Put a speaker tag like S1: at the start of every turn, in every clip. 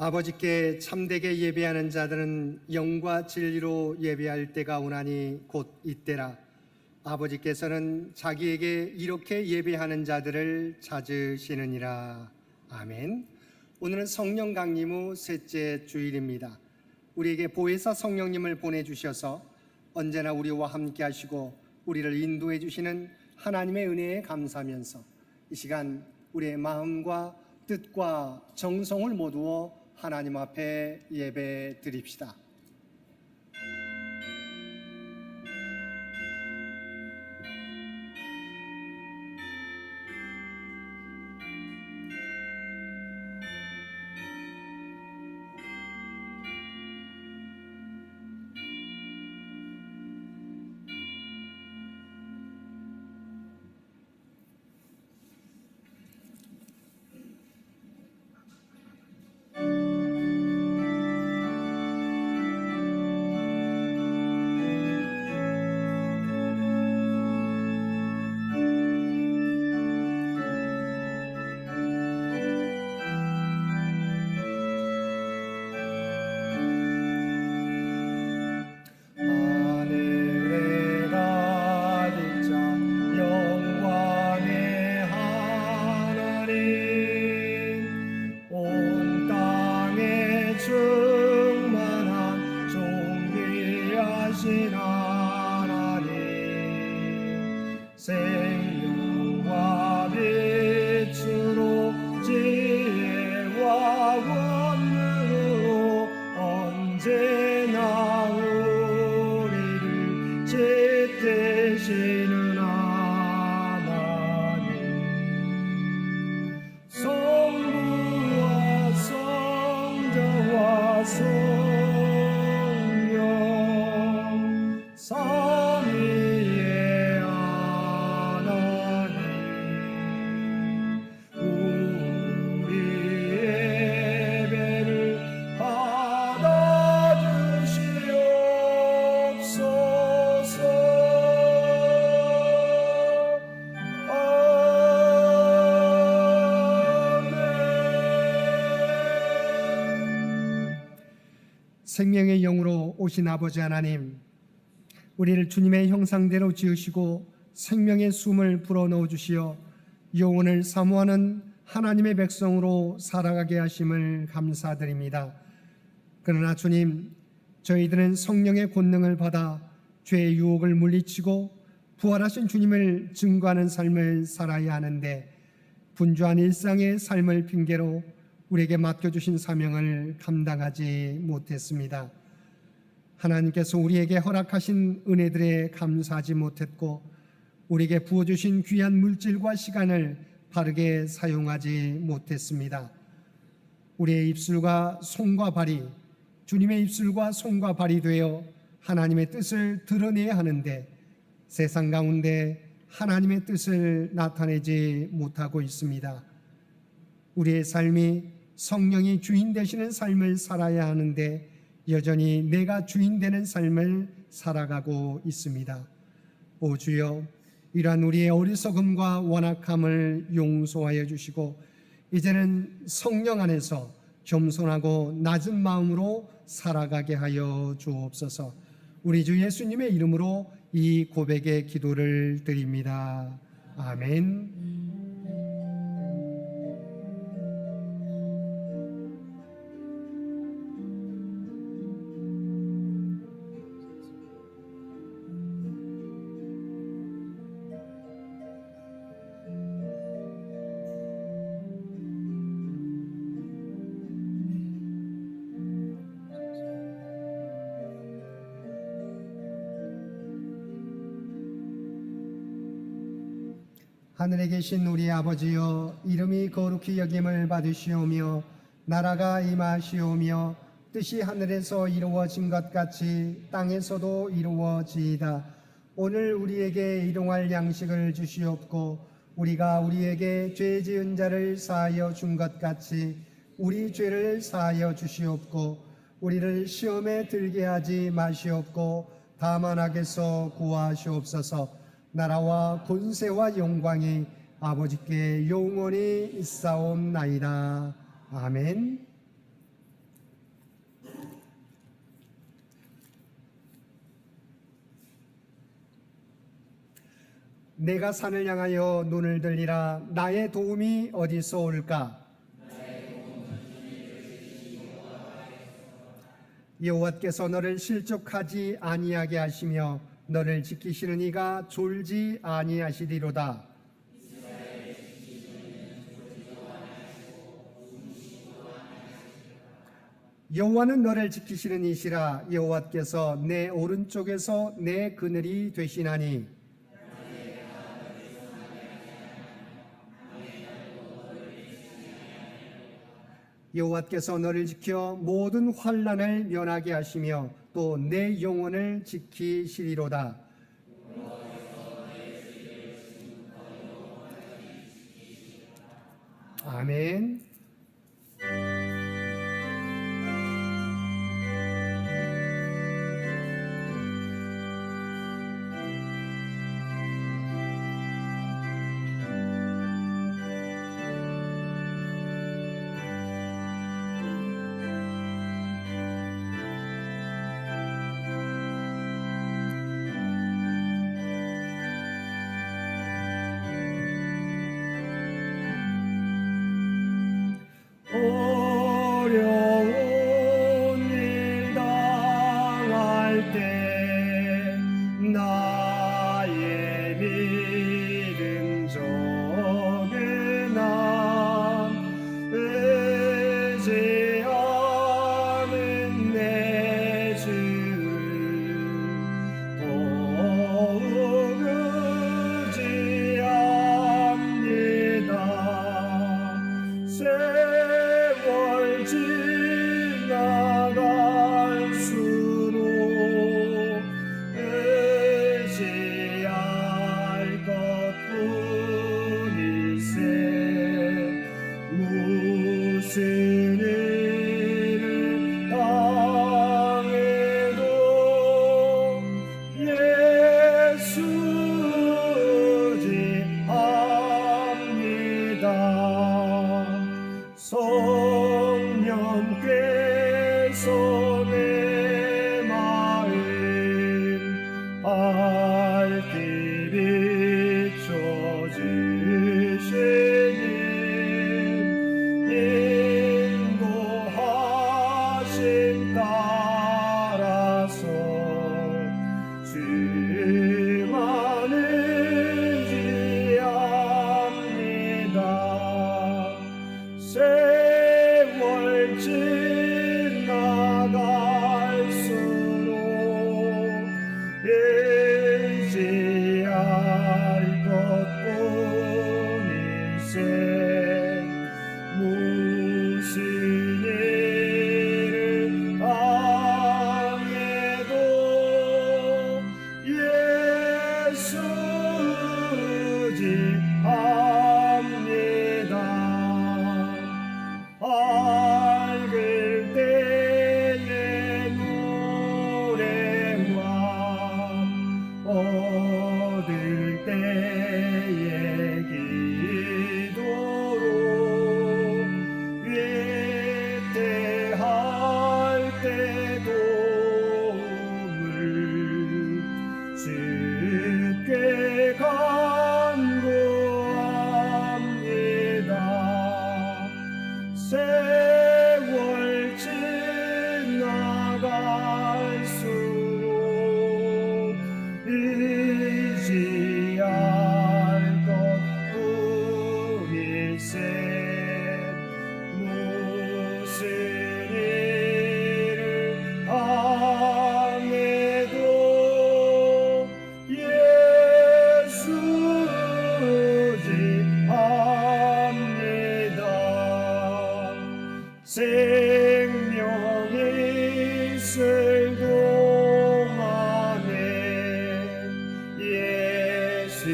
S1: 아버지께 참되게 예배하는 자들은 영과 진리로 예배할 때가 오나니 곧 이때라. 아버지께서는 자기에게 이렇게 예배하는 자들을 찾으시느니라. 아멘. 오늘은 성령 강림 후 셋째 주일입니다. 우리에게 보혜사 성령님을 보내주셔서 언제나 우리와 함께 하시고 우리를 인도해 주시는 하나님의 은혜에 감사하면서 이 시간 우리의 마음과 뜻과 정성을 모두어 하나님 앞에 예배 드립시다.
S2: 생명과 빛으로 지혜와 권능으로 언제나 우리를 지키시는 하나님, 성부와 성자와 성령 삼위의 하나님, 우리 예배를 받아주시옵소서.
S1: 생명의 영으로 오신 아버지 하나님, 우리를 주님의 형상대로 지으시고 생명의 숨을 불어넣어 주시어 영혼을 사모하는 하나님의 백성으로 살아가게 하심을 감사드립니다. 그러나 주님, 저희들은 성령의 권능을 받아 죄의 유혹을 물리치고 부활하신 주님을 증거하는 삶을 살아야 하는데 분주한 일상의 삶을 핑계로 우리에게 맡겨주신 사명을 감당하지 못했습니다. 하나님께서 우리에게 허락하신 은혜들에 감사하지 못했고 우리에게 부어주신 귀한 물질과 시간을 바르게 사용하지 못했습니다. 우리의 입술과 손과 발이 주님의 입술과 손과 발이 되어 하나님의 뜻을 드러내야 하는데 세상 가운데 하나님의 뜻을 나타내지 못하고 있습니다. 우리의 삶이 성령이 주인 되시는 삶을 살아야 하는데 여전히 내가 주인 되는 삶을 살아가고 있습니다. 오 주여, 이러한 우리의 어리석음과 완악함을 용서하여 주시고 이제는 성령 안에서 겸손하고 낮은 마음으로 살아가게 하여 주옵소서. 우리 주 예수님의 이름으로 이 고백의 기도를 드립니다. 아멘. 하늘에 계신 우리 아버지여, 이름이 거룩히 여김을 받으시오며 나라가 임하시오며 뜻이 하늘에서 이루어진 것 같이 땅에서도 이루어지이다. 오늘 우리에게 일용할 양식을 주시옵고 우리가 우리에게 죄 지은 자를 사하여 준 것 같이 우리 죄를 사하여 주시옵고 우리를 시험에 들게 하지 마시옵고 다만 악에서 구하시옵소서. 나라와 권세와 영광이 아버지께 영원히 있사옵나이다. 아멘. 내가 산을 향하여 눈을 들리라. 나의 도움이 어디서 올까? 여호와께서 너를 실족하지 아니하게 하시며 너를 지키시는 이가 졸지 아니하시리로다. 여호와는 너를 지키시는 이시라. 여호와께서 내 오른쪽에서 내 그늘이 되시나니 여호와께서 너를 지켜 모든 환난을 면하게 하시며 또 내 영혼을 지키시리로다. 아멘.
S2: 어려운 일 당할 때 나의 믿음 적으나 의지하는 내 주를 더욱 의지합니다. 세월 지나갈수록 의지할 것뿐일세. 무슨 일을 당해도 예수 의지합니다. 성령께서 내 마음 밝히 비춰주시니 인도하심 따라서 주만 의지합니다. 세월 지나갈수록 의지할 것뿐일세. 무슨 일을 당해도 예수 의지합니다. 밝을 때의 노래와 얻을 때의 기도로 위태할 때 도움을 주께 간구합니다. 세월 지나갈수록 의지할 것뿐일세. 무슨 일을 당해도 예수 의지합니다. 생명이 있을 동안에 예수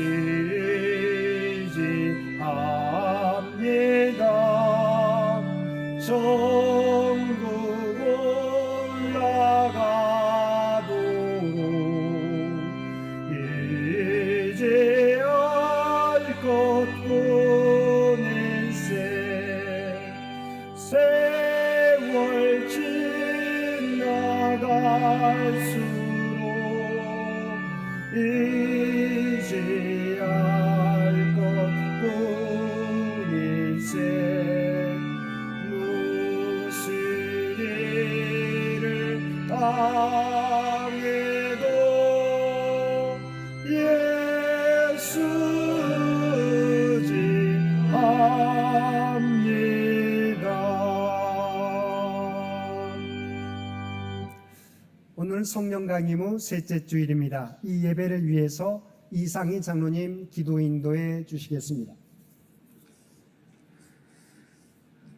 S2: 의지합니다. 천국 올라가도록 의지할 것뿐일세. 세월 지나갈수록 의지할
S1: 오늘 성령 강림 후 셋째 주일입니다. 이 예배를 위해서 이상희 장로님 기도 인도해 주시겠습니다.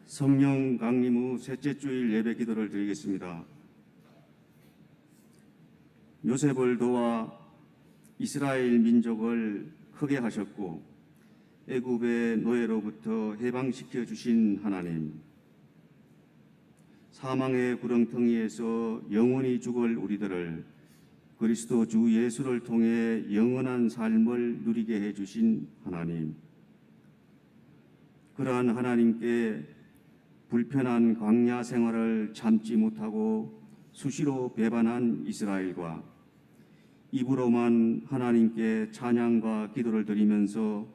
S3: 성령 강림 후 셋째 주일 예배 기도를 드리겠습니다. 요셉을 도와 이스라엘 민족을 크게 하셨고 애굽의 노예로부터 해방시켜 주신 하나님, 사망의 구렁텅이에서 영원히 죽을 우리들을 그리스도 주 예수를 통해 영원한 삶을 누리게 해주신 하나님, 그러한 하나님께 불편한 광야 생활을 참지 못하고 수시로 배반한 이스라엘과 입으로만 하나님께 찬양과 기도를 드리면서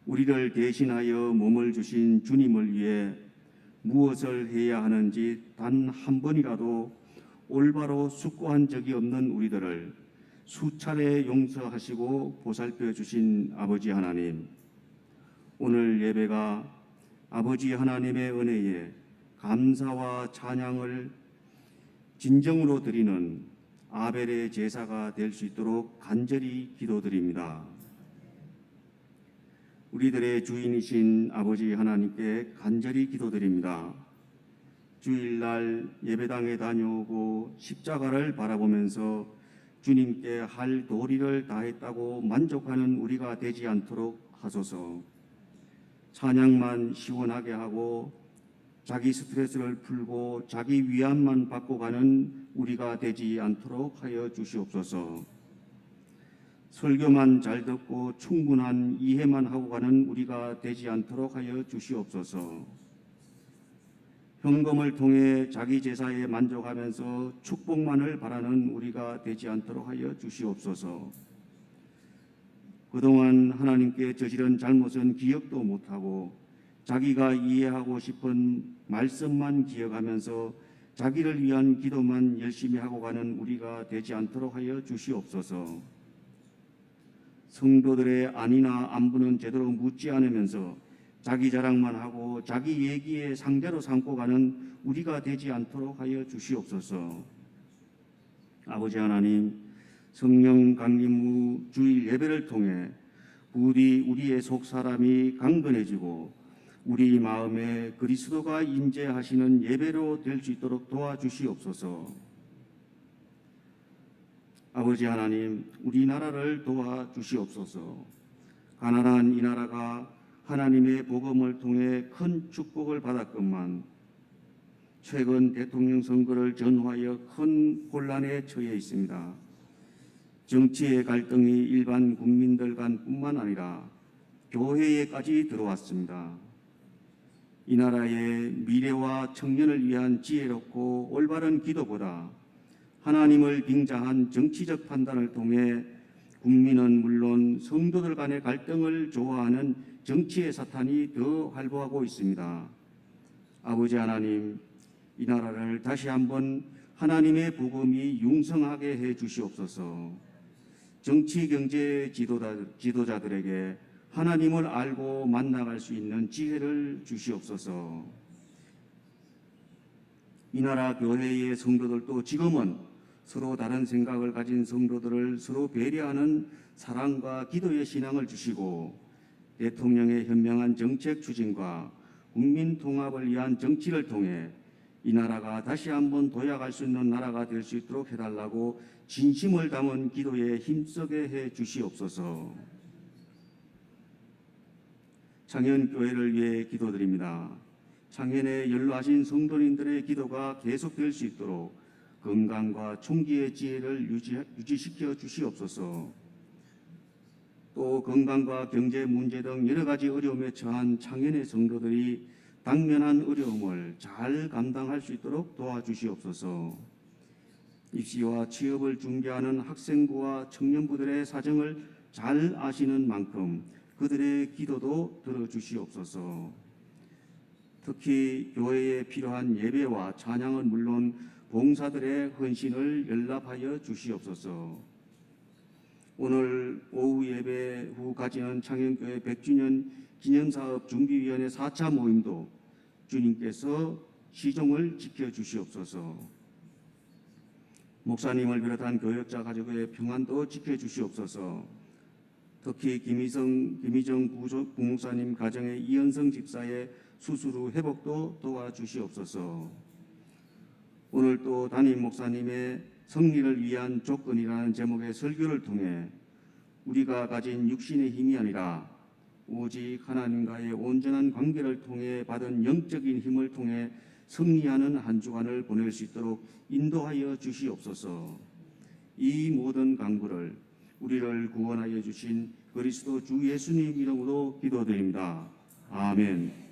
S3: 우리를 대신하여 몸을 주신 주님을 위해 무엇을 해야 하는지 단 한 번이라도 올바로 숙고한 적이 없는 우리들을 수차례 용서하시고 보살펴 주신 아버지 하나님, 오늘 예배가 아버지 하나님의 은혜에 감사와 찬양을 진정으로 드리는 아벨의 제사가 될 수 있도록 간절히 기도드립니다. 우리들의 주인이신 아버지 하나님께 간절히 기도드립니다. 주일날 예배당에 다녀오고 십자가를 바라보면서 주님께 할 도리를 다했다고 만족하는 우리가 되지 않도록 하소서. 찬양만 시원하게 하고 자기 스트레스를 풀고 자기 위안만 받고 가는 우리가 되지 않도록 하여 주시옵소서. 설교만 잘 듣고 충분한 이해만 하고 가는 우리가 되지 않도록 하여 주시옵소서. 헌금을 통해 자기 제사에 만족하면서 축복만을 바라는 우리가 되지 않도록 하여 주시옵소서. 그동안 하나님께 저지른 잘못은 기억도 못하고 자기가 이해하고 싶은 말씀만 기억하면서 자기를 위한 기도만 열심히 하고 가는 우리가 되지 않도록 하여 주시옵소서. 성도들의 아니나 안부는 제대로 묻지 않으면서 자기 자랑만 하고 자기 얘기에 상대로 삼고 가는 우리가 되지 않도록 하여 주시옵소서. 아버지 하나님, 성령 강림 후 주일 예배를 통해 부디 우리의 속 사람이 강건해지고 우리 마음에 그리스도가 임재하시는 예배로 될 수 있도록 도와주시옵소서. 아버지 하나님, 우리나라를 도와주시옵소서. 가난한 이 나라가 하나님의 복음을 통해 큰 축복을 받았건만 최근 대통령 선거를 전후하여 큰 혼란에 처해 있습니다. 정치의 갈등이 일반 국민들 간뿐만 아니라 교회에까지 들어왔습니다. 이 나라의 미래와 청년을 위한 지혜롭고 올바른 기도보다 하나님을 빙자한 정치적 판단을 통해 국민은 물론 성도들 간의 갈등을 좋아하는 정치의 사탄이 더 활보하고 있습니다. 아버지 하나님, 이 나라를 다시 한번 하나님의 복음이 융성하게 해 주시옵소서. 정치 경제 지도자들에게 하나님을 알고 만나갈 수 있는 지혜를 주시옵소서. 이 나라 교회의 성도들도 지금은 서로 다른 생각을 가진 성도들을 서로 배려하는 사랑과 기도의 신앙을 주시고 대통령의 현명한 정책 추진과 국민 통합을 위한 정치를 통해 이 나라가 다시 한번 도약할 수 있는 나라가 될 수 있도록 해달라고 진심을 담은 기도에 힘쓰게 해 주시옵소서. 창현교회를 위해 기도드립니다. 창현에 연로하신 성도님들의 기도가 계속될 수 있도록 건강과 총기의 지혜를 유지시켜 주시옵소서. 또 건강과 경제 문제 등 여러 가지 어려움에 처한 창현의 성도들이 당면한 어려움을 잘 감당할 수 있도록 도와주시옵소서. 입시와 취업을 준비하는 학생부와 청년부들의 사정을 잘 아시는 만큼 그들의 기도도 들어주시옵소서. 특히 교회에 필요한 예배와 찬양은 물론 봉사들의 헌신을 연락하여 주시옵소서. 오늘 오후 예배 후 가지는 창현교회 100주년 기념사업 준비위원회 4차 모임도 주님께서 시종을 지켜주시옵소서. 목사님을 비롯한 교역자 가족의 평안도 지켜주시옵소서. 특히 김희정 부목사님 가정의 이현성 집사의 수술 후 회복도 도와주시옵소서. 오늘 또 담임 목사님의 승리를 위한 조건이라는 제목의 설교를 통해 우리가 가진 육신의 힘이 아니라 오직 하나님과의 온전한 관계를 통해 받은 영적인 힘을 통해 승리하는 한 주간을 보낼 수 있도록 인도하여 주시옵소서. 이 모든 간구를 우리를 구원하여 주신 그리스도 주 예수님 이름으로 기도드립니다. 아멘.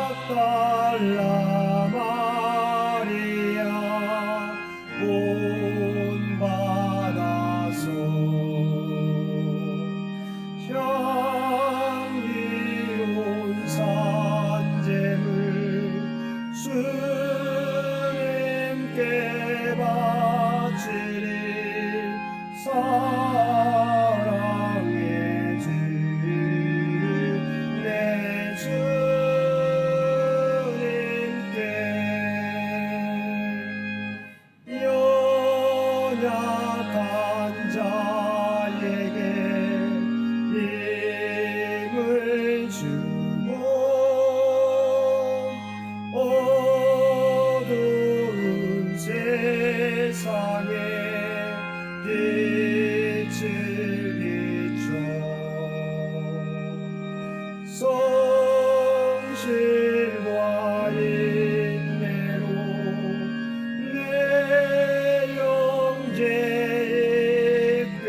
S2: 막달라 마리아 본받아서 향기로운 산재물 주님께 바치리 사랑의 주 내 주님께 연약한 자에게 힘을 주고 어두운 세상에 빛을 비춰 성실과 인내로 내 형제 이끌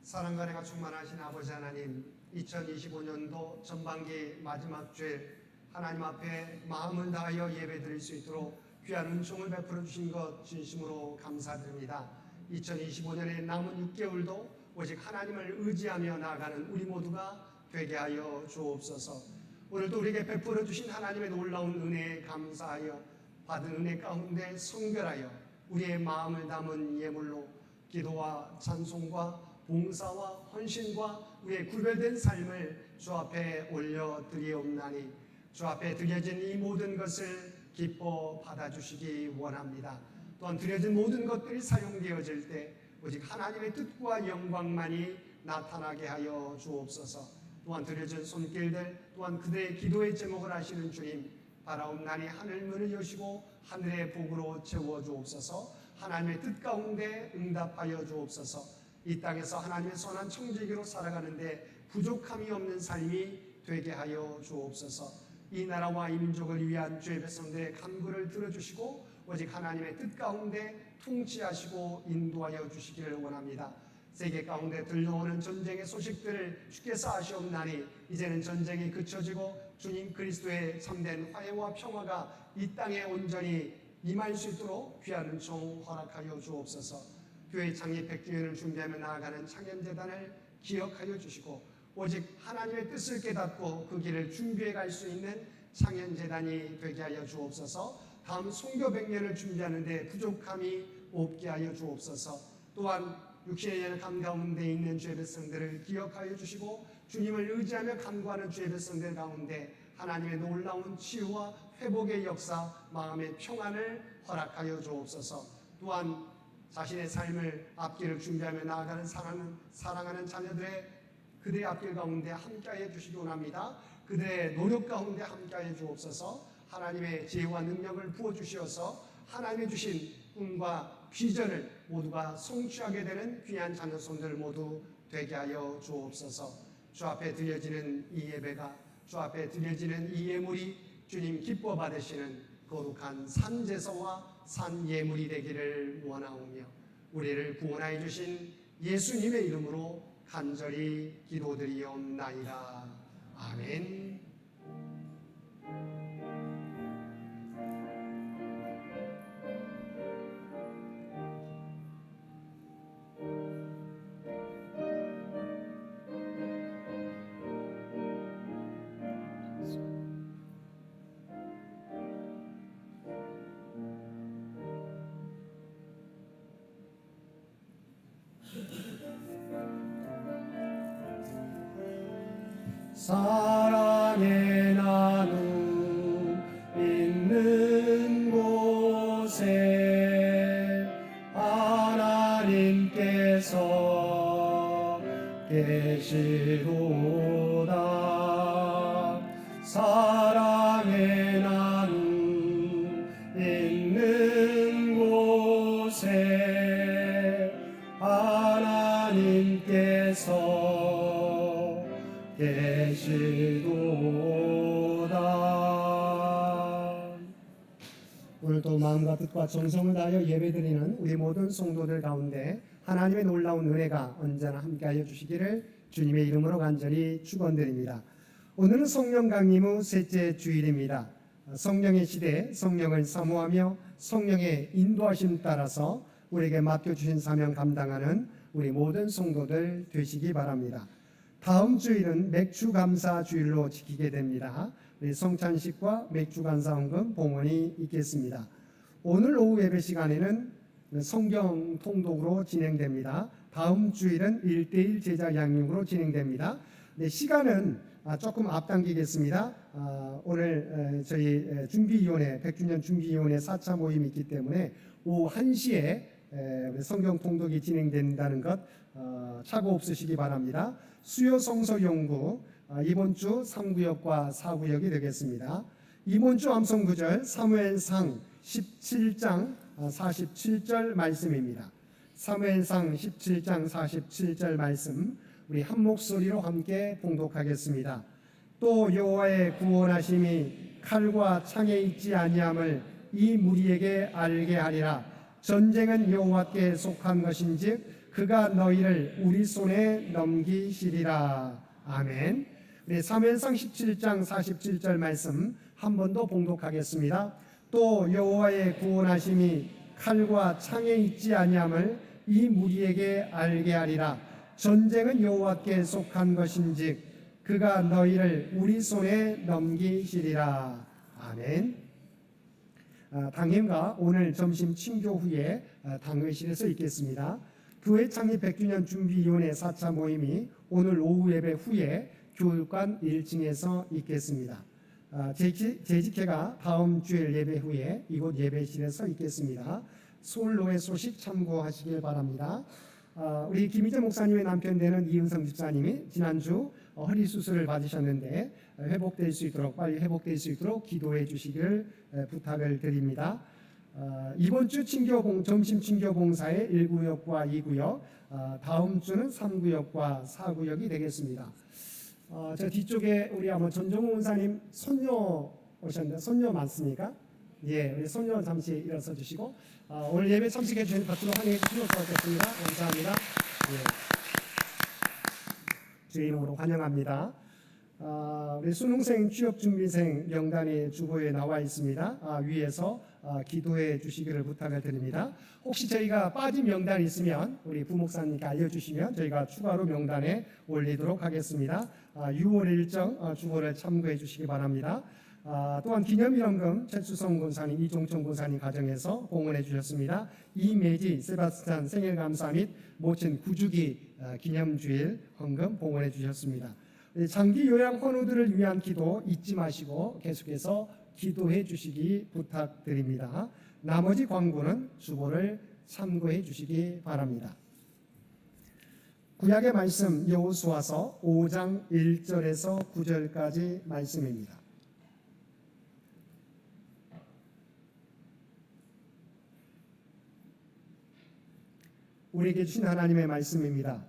S1: 사랑과 은혜가 충만하신 아버지 하나님, 2025년도 전반기 마지막 주일 하나님 앞에 마음을 다하여 예배드릴 수 있도록 귀한 은총을 베풀어 주신 것 진심으로 감사드립니다. 2025년의 남은 6개월도 오직 하나님을 의지하며 나아가는 우리 모두가 되게 하여 주옵소서. 오늘도 우리에게 베풀어 주신 하나님의 놀라운 은혜에 감사하여 받은 은혜 가운데 성결하여 우리의 마음을 담은 예물로 기도와 찬송과 봉사와 헌신과 우리의 구별된 삶을 주 앞에 올려드리옵나니 주 앞에 드려진 이 모든 것을 기뻐 받아주시기 원합니다. 또한 드려진 모든 것들이 사용되어질 때 오직 하나님의 뜻과 영광만이 나타나게 하여 주옵소서. 또한 드려진 손길들 또한 그들의 기도의 제목을 아시는 주님, 바라옵나니 하늘 문을 여시고 하늘의 복으로 채워 주옵소서. 하나님의 뜻 가운데 응답하여 주옵소서. 이 땅에서 하나님의 선한 청지기로 살아가는데 부족함이 없는 삶이 되게 하여 주옵소서. 이 나라와 이 민족을 위한 주의 백성들의 간구를 들어주시고 오직 하나님의 뜻 가운데 통치하시고 인도하여 주시기를 원합니다. 세계 가운데 들려오는 전쟁의 소식들을 주께서 아시옵나니 이제는 전쟁이 그쳐지고 주님 그리스도의 참된 화해와 평화가 이 땅에 온전히 임할 수 있도록 귀한 은총 허락하여 주옵소서. 교회 창립 100주년을 준비하며 나아가는 창현재단을 기억하여 주시고 오직 하나님의 뜻을 깨닫고 그 길을 준비해 갈 수 있는 창현재단이 되게 하여 주옵소서. 다음 선교 100년을 준비하는데 부족함이 없게 하여 주옵소서. 또한 육신의 연약함 가운데 있는 주의 백성들을 기억하여 주시고 주님을 의지하며 간구하는 주의 백성들 가운데 하나님의 놀라운 치유와 회복의 역사, 마음의 평안을 허락하여 주옵소서. 또한 자신의 삶을 앞길을 준비하며 나아가는 사랑하는 자녀들의 그들의 앞길 가운데 함께하여 주시기 원합니다. 그들의 노력 가운데 함께하여 주옵소서. 하나님의 지혜와 능력을 부어주시어서 하나님의 주신 꿈과 비전을 모두가 성취하게 되는 귀한 자녀손들 모두 되게 하여 주옵소서. 주 앞에 드려지는 이 예배가, 주 앞에 드려지는 이 예물이 주님 기뻐 받으시는 거룩한 산제사와 산예물이 되기를 원하오며 우리를 구원하여 주신 예수님의 이름으로 간절히 기도드리옵나이다. 아멘.
S2: 사랑의 나눔 있는 곳에 하나님께서 계시도다. 사랑의 나눔 있는 곳에 하나님께서 계시도다.
S1: 오늘도 마음과 뜻과 정성을 다하여 예배드리는 우리 모든 성도들 가운데 하나님의 놀라운 은혜가 언제나 함께하여 주시기를 주님의 이름으로 간절히 축원드립니다. 오늘은 성령 강림 후 셋째 주일입니다. 성령의 시대에 성령을 사모하며 성령의 인도하심 따라서 우리에게 맡겨주신 사명 감당하는 우리 모든 성도들 되시기 바랍니다. 다음 주일은 맥주감사 주일로 지키게 됩니다. 우리 성찬식과 맥주감사헌금 봉헌이 있겠습니다. 오늘 오후 예배 시간에는 성경 통독으로 진행됩니다. 다음 주일은 1:1 제자 양육으로 진행됩니다. 네, 시간은 조금 앞당기겠습니다. 오늘 저희 준비위원회 100주년 준비위원회 4차 모임이 있기 때문에 오후 1시에 성경 통독이 진행된다는 것 착오 없으시기 바랍니다. 수요 성서 연구 이번 주 3구역과 4구역이 되겠습니다. 이번 주 암송 구절 사무엘상 17장 47절 말씀입니다. 사무엘상 17장 47절 말씀 우리 한 목소리로 함께 봉독하겠습니다. 또 여호와의 구원하심이 칼과 창에 있지 아니함을 이 무리에게 알게 하리라. 전쟁은 여호와께 속한 것인즉 그가 너희를 우리 손에 넘기시리라. 아멘. 우리 사무엘상 17장 47절 말씀 한 번 더 봉독하겠습니다. 또 여호와의 구원하심이 칼과 창에 있지 아니함을 이 무리에게 알게 하리라. 전쟁은 여호와께 속한 것인즉 그가 너희를 우리 손에 넘기시리라. 아멘. 당임과 오늘 점심 친교 후에 당회실에서 있겠습니다. 교회 창립 100주년 준비위원회 4차 모임이 오늘 오후 예배 후에 교육관 1층에서 있겠습니다. 재직회가 다음 주일 예배 후에 이곳 예배실에서 있겠습니다. 서울로의 소식 참고하시길 바랍니다. 우리 김희재 목사님의 남편 되는 이은성 집사님이 지난주 허리 수술을 받으셨는데 회복될 수 있도록 빨리 회복될 수 있도록 기도해 주시기를 부탁을 드립니다. 이번 주 점심 친교 봉사의 1구역과 2구역, 다음 주는 3구역과 4구역이 되겠습니다. 저 뒤쪽에 우리 아마 전정호 원사님 손녀 오셨는데 손녀 맞습니까? 예, 우리 손녀 잠시 일어서 주시고 오늘 예배 참석해 주신 박수로 환영해 주시면 고맙겠습니다. 감사합니다. 예. 주의 이름으로 환영합니다. 우리 수능생 취업준비생 명단이 주보에 나와 있습니다. 위에서 기도해 주시기를 부탁을 드립니다. 혹시 저희가 빠진 명단이 있으면 우리 부목사님께 알려주시면 저희가 추가로 명단에 올리도록 하겠습니다. 6월 일정 주보를 참고해 주시기 바랍니다. 또한 기념일원금 최수성 권사님, 이종천 권사님 가정에서 봉헌해 주셨습니다. 이매지 세바스찬 생일감사 및 모친 9주기 기념주일 헌금 봉헌해 주셨습니다. 장기 요양 헌우들을 위한 기도 잊지 마시고 계속해서 기도해 주시기 부탁드립니다. 나머지 광고는 주보를 참고해 주시기 바랍니다. 구약의 말씀 여호수아서 5장 1절에서 9절까지 말씀입니다. 우리에게 주신 하나님의 말씀입니다.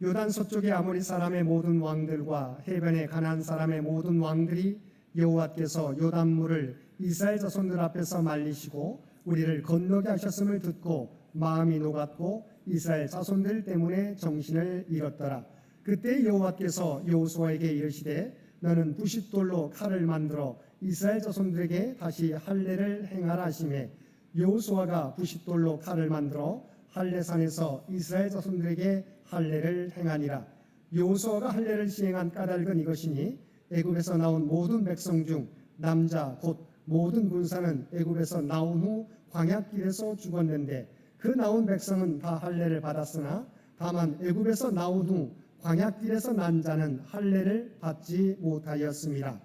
S1: 요단 서쪽의 아모리 사람의 모든 왕들과 해변의 가나안 사람의 모든 왕들이 여호와께서 요단물을 이스라엘 자손들 앞에서 말리시고 우리를 건너게 하셨음을 듣고 마음이 녹았고 이스라엘 자손들 때문에 정신을 잃었더라. 그때 여호와께서 여호수아에게 이르시되 너는 부싯돌로 칼을 만들어 이스라엘 자손들에게 다시 할례를 행하라 하시매 여호수아가 부싯돌로 칼을 만들어 할례산에서 이스라엘 자손들에게 할례를 행하니라. 여호수아가 할례를 시행한 까닭은 이것이니 애굽에서 나온 모든 백성 중 남자 곧 모든 군사는 애굽에서 나온 후 광야길에서 죽었는데 그 나온 백성은 다 할례를 받았으나 다만 애굽에서 나온 후 광야길에서 난 자는 할례를 받지 못하였습니다.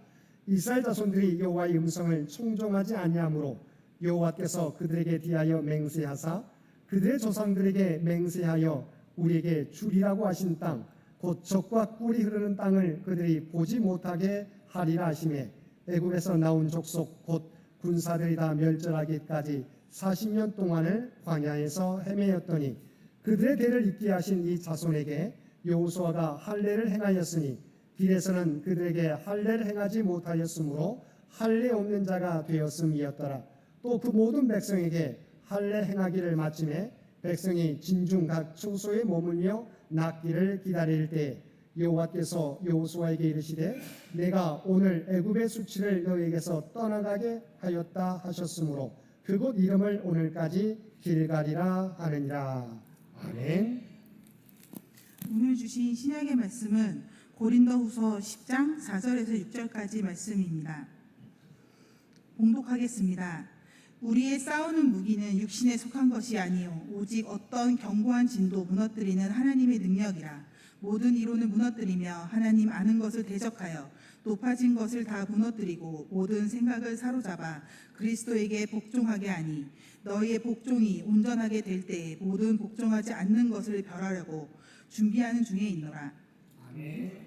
S1: 이스라엘 자손들이 여호와의 음성을 청종하지 아니하므로 여호와께서 그들에게 대하여 맹세하사 그들의 조상들에게 맹세하여 우리에게 주리라고 하신 땅 곧 젖과 꿀이 흐르는 땅을 그들이 보지 못하게 하리라 하시매 애굽에서 나온 족속 곧 군사들이 다 멸절하기까지 40년 동안을 광야에서 헤매였더니 그들의 대를 잇게 하신 이 자손에게 여호수아가 할례를 행하였으니 길에서는 그들에게 할례를 행하지 못하였으므로 할례 없는 자가 되었음이었더라. 또 그 모든 백성에게 할례 행하기를 마침에 백성이 진중 각 초소에 머물며 낫기를 기다릴 때 여호와께서 여호수아에게 이르시되 내가 오늘 애굽의 수치를 너희에게서 떠나가게 하였다 하셨으므로 그곳 이름을 오늘까지 길갈이라 하느니라. 아멘.
S4: 오늘 주신 신약의 말씀은 고린도후서 10장 4절에서 6절까지 말씀입니다. 봉독하겠습니다. 우리의 싸우는 무기는 육신에 속한 것이 아니요 오직 어떤 견고한 진도 무너뜨리는 하나님의 능력이라. 모든 이론을 무너뜨리며 하나님 아는 것을 대적하여 높아진 것을 다 무너뜨리고 모든 생각을 사로잡아 그리스도에게 복종하게 하니 너희의 복종이 온전하게 될 때에 모든 복종하지 않는 것을 멸하려고 준비하는 중에 있노라.
S1: 아멘.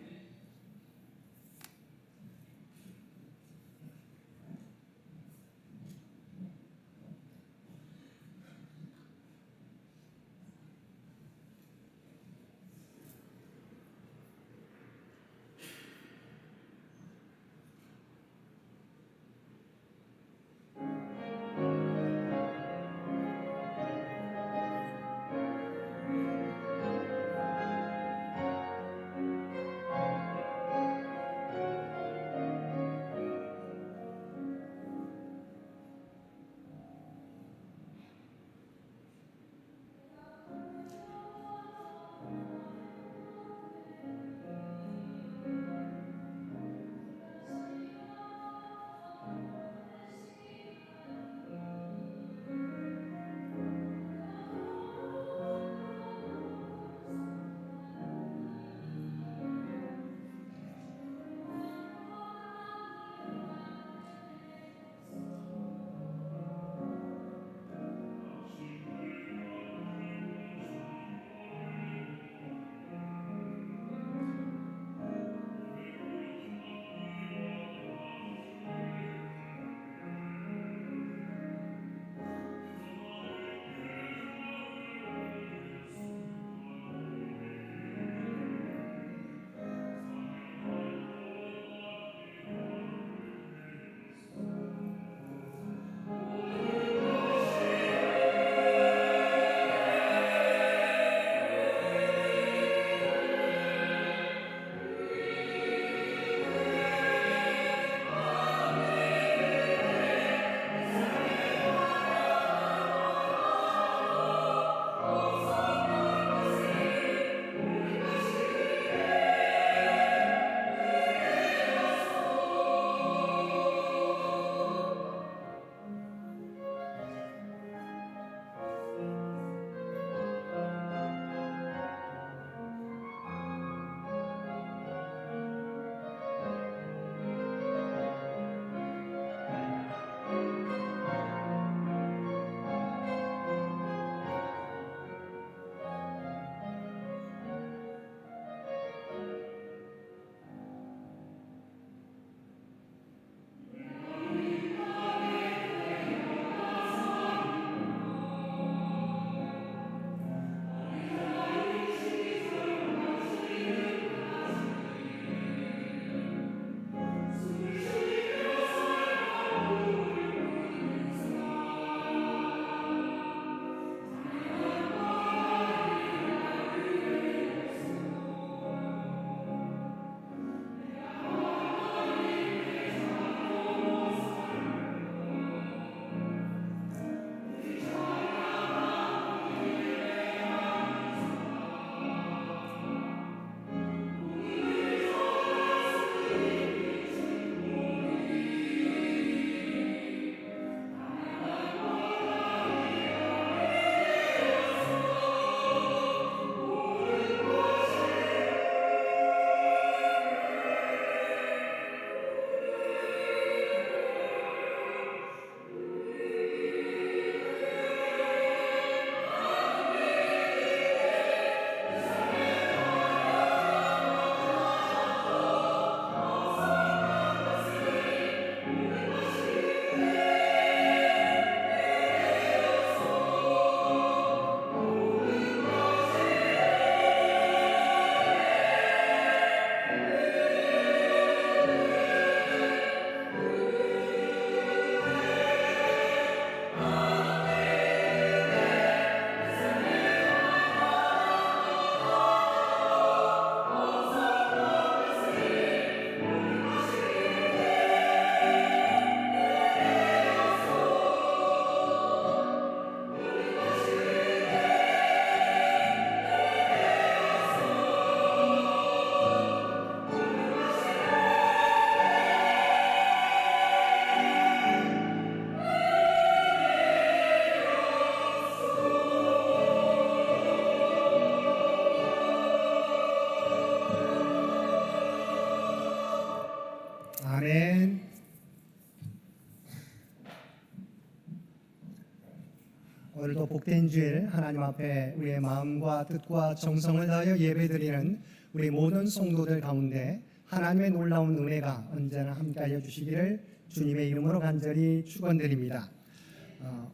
S1: 오늘도 복된 주일 하나님 앞에 우리의 마음과 뜻과 정성을 다하여 예배드리는 우리 모든 성도들 가운데 하나님의 놀라운 은혜가 언제나 함께하여 주시기를 주님의 이름으로 간절히 축원드립니다.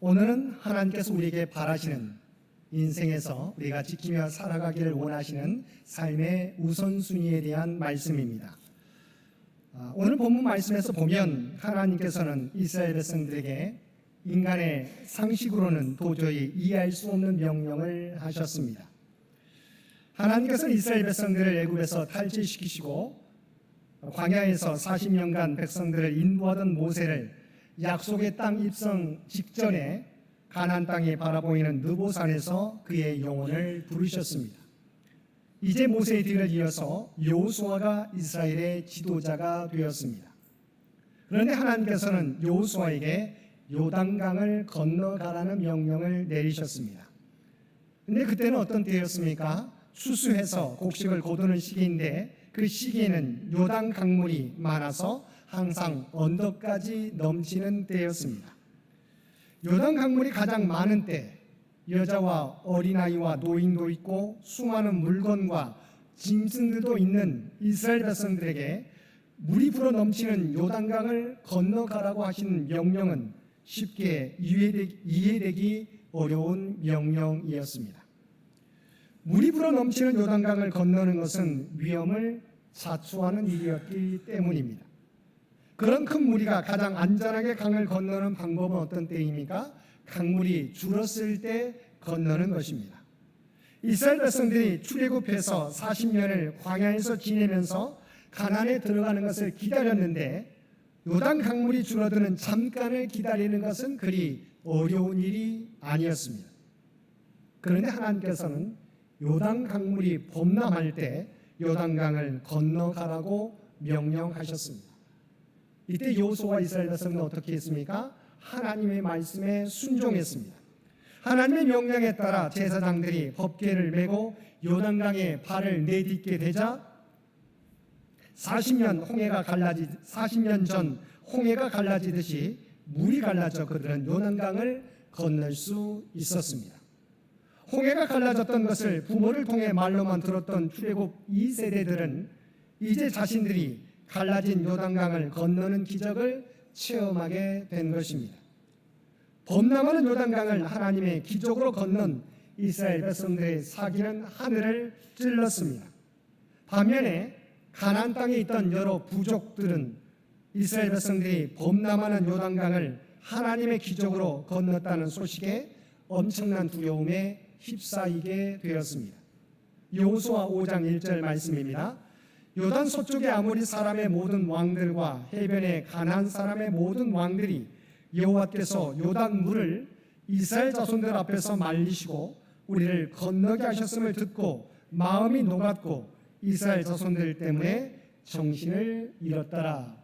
S1: 오늘은 하나님께서 우리에게 바라시는 인생에서 우리가 지키며 살아가기를 원하시는 삶의 우선순위에 대한 말씀입니다. 오늘 본문 말씀에서 보면 하나님께서는 이스라엘 백성들에게 인간의 상식으로는 도저히 이해할 수 없는 명령을 하셨습니다. 하나님께서는 이스라엘 백성들을 애굽에서 탈출시키시고 광야에서 40년간 백성들을 인도하던 모세를 약속의 땅 입성 직전에 가나안 땅에 바라보이는 느보산에서 그의 영혼을 부르셨습니다. 이제 모세의 뒤를 이어서 여호수아가 이스라엘의 지도자가 되었습니다. 그런데 하나님께서는 여호수아에게 요단강을 건너가라는 명령을 내리셨습니다. 그런데 그때는 어떤 때였습니까? 추수해서 곡식을 거두는 시기인데 그 시기에는 요단 강물이 많아서 항상 언덕까지 넘치는 때였습니다. 요단 강물이 가장 많은 때 여자와 어린아이와 노인도 있고 수많은 물건과 짐승들도 있는 이스라엘 백성들에게 물이 불어 넘치는 요단강을 건너가라고 하신 명령은 쉽게 이해되기 어려운 명령이었습니다. 물이 불어 넘치는 요단강을 건너는 것은 위험을 자초하는 일이었기 때문입니다. 그런 큰 무리가 가장 안전하게 강을 건너는 방법은 어떤 때입니까? 강물이 줄었을 때 건너는 것입니다. 이스라엘 백성들이 출애굽해서 40년을 광야에서 지내면서 가나안에 들어가는 것을 기다렸는데 요단 강물이 줄어드는 잠깐을 기다리는 것은 그리 어려운 일이 아니었습니다. 그런데 하나님께서는 요단 강물이 범람할 때 요단강을 건너가라고 명령하셨습니다. 이때 여호수아와 이스라엘 백성은 어떻게 했습니까? 하나님의 말씀에 순종했습니다. 하나님의 명령에 따라 제사장들이 법궤를 메고 요단강에 발을 내딛게 되자 40년 전 홍해가 갈라지듯이 물이 갈라져 그들은 요단강을 건널 수 있었습니다. 홍해가 갈라졌던 것을 부모를 통해 말로만 들었던 출애굽 2세대들은 이제 자신들이 갈라진 요단강을 건너는 기적을 체험하게 된 것입니다. 범람하는 요단강을 하나님의 기적으로 건넌 이스라엘 백성들의 사기는 하늘을 찔렀습니다. 반면에 가나안 땅에 있던 여러 부족들은 이스라엘 백성들이 범람하는 요단강을 하나님의 기적으로 건넜다는 소식에 엄청난 두려움에 휩싸이게 되었습니다. 여호수아 5장 1절 말씀입니다. 요단 서쪽의 아모리 사람의 모든 왕들과 해변의 가나안 사람의 모든 왕들이 여호와께서 요단 물을 이스라엘 자손들 앞에서 말리시고 우리를 건너게 하셨음을 듣고 마음이 녹았고 이스라엘 자손들 때문에 정신을 잃었더라.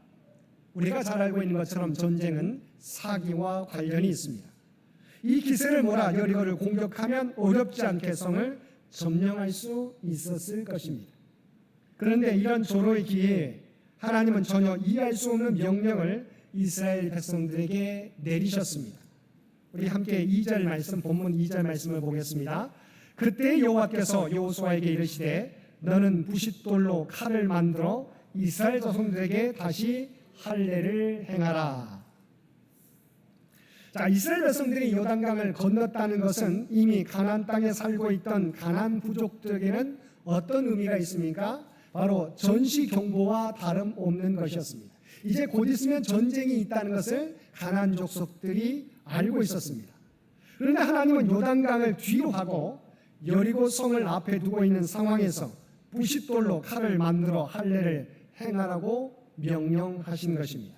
S1: 우리가 잘 알고 있는 것처럼 전쟁은 사기와 관련이 있습니다. 이 기세를 몰아 여리고를 공격하면 어렵지 않게 성을 점령할 수 있었을 것입니다. 그런데 이런 조로의 기회에 하나님은 전혀 이해할 수 없는 명령을 이스라엘 백성들에게 내리셨습니다. 우리 함께 2절 말씀, 본문 2절 말씀을 보겠습니다. 그때 여호와께서 여호수아에게 이르시되 너는 부싯돌로 칼을 만들어 이스라엘 자손들에게 다시 할례를 행하라. 자, 이스라엘 백성들이 요단강을 건넜다는 것은 이미 가나안 땅에 살고 있던 가나안 부족들에게는 어떤 의미가 있습니까? 바로 전시 경보와 다름없는 것이었습니다. 이제 곧 있으면 전쟁이 있다는 것을 가나안 족속들이 알고 있었습니다. 그런데 하나님은 요단강을 뒤로 하고 여리고 성을 앞에 두고 있는 상황에서 부싯돌로 칼을 만들어 할례를 행하라고 명령하신 것입니다.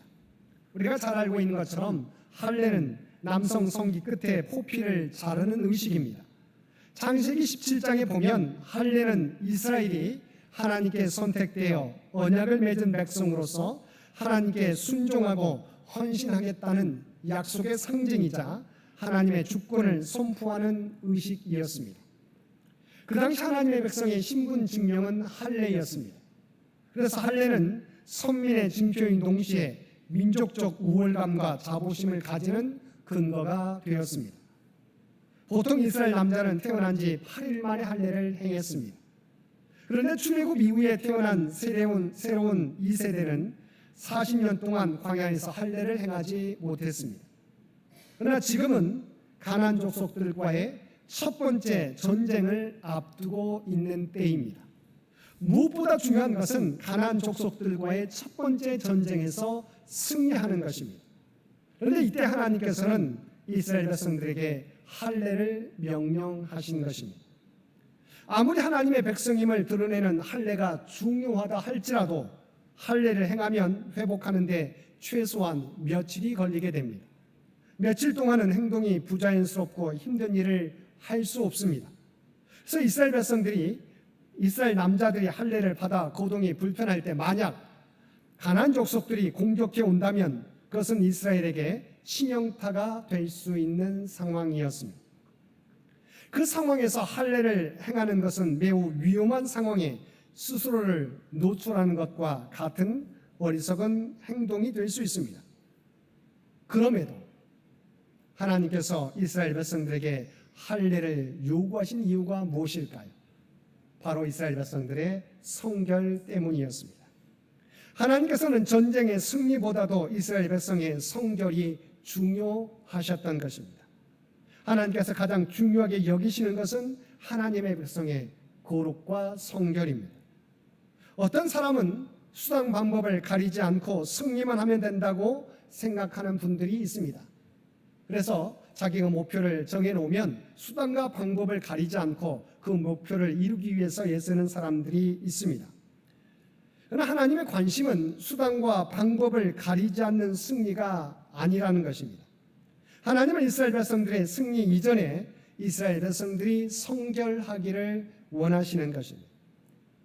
S1: 우리가 잘 알고 있는 것처럼 할례는 남성 성기 끝에 포피를 자르는 의식입니다. 창세기 17장에 보면 할례는 이스라엘이 하나님께 선택되어 언약을 맺은 백성으로서 하나님께 순종하고 헌신하겠다는 약속의 상징이자 하나님의 주권을 선포하는 의식이었습니다. 그 당시 하나님의 백성의 신분 증명은 할례였습니다. 그래서 할례는 선민의 징표인 동시에 민족적 우월감과 자부심을 가지는 근거가 되었습니다. 보통 이스라엘 남자는 태어난 지 8일 만에 할례를 행했습니다. 그런데 출애굽 이후에 태어난 새로운 2세대는 40년 동안 광야에서 할례를 행하지 못했습니다. 그러나 지금은 가나안 족속들과의 첫 번째 전쟁을 앞두고 있는 때입니다. 무엇보다 중요한 것은 가나안 족속들과의 첫 번째 전쟁에서 승리하는 것입니다. 그런데 이때 하나님께서는 이스라엘 백성들에게 할례를 명령하신 것입니다. 아무리 하나님의 백성임을 드러내는 할례가 중요하다 할지라도 할례를 행하면 회복하는 데 최소한 며칠이 걸리게 됩니다. 며칠 동안은 행동이 부자연스럽고 힘든 일을 할 수 없습니다. 그래서 이스라엘 남자들이 할례를 받아 거동이 불편할 때 만약 가나안 족속들이 공격해 온다면 그것은 이스라엘에게 치명타가 될 수 있는 상황이었습니다. 그 상황에서 할례를 행하는 것은 매우 위험한 상황에 스스로를 노출하는 것과 같은 어리석은 행동이 될 수 있습니다. 그럼에도 하나님께서 이스라엘 백성들에게 할례를 요구하신 이유가 무엇일까요? 바로 이스라엘 백성들의 성결 때문이었습니다. 하나님께서는 전쟁의 승리보다도 이스라엘 백성의 성결이 중요하셨던 것입니다. 하나님께서 가장 중요하게 여기시는 것은 하나님의 백성의 거룩과 성결입니다. 어떤 사람은 수단 방법을 가리지 않고 승리만 하면 된다고 생각하는 분들이 있습니다. 그래서 자기가 목표를 정해놓으면 수단과 방법을 가리지 않고 그 목표를 이루기 위해서 애쓰는 사람들이 있습니다. 그러나 하나님의 관심은 수단과 방법을 가리지 않는 승리가 아니라는 것입니다. 하나님은 이스라엘 백성들의 승리 이전에 이스라엘 백성들이 성결하기를 원하시는 것입니다.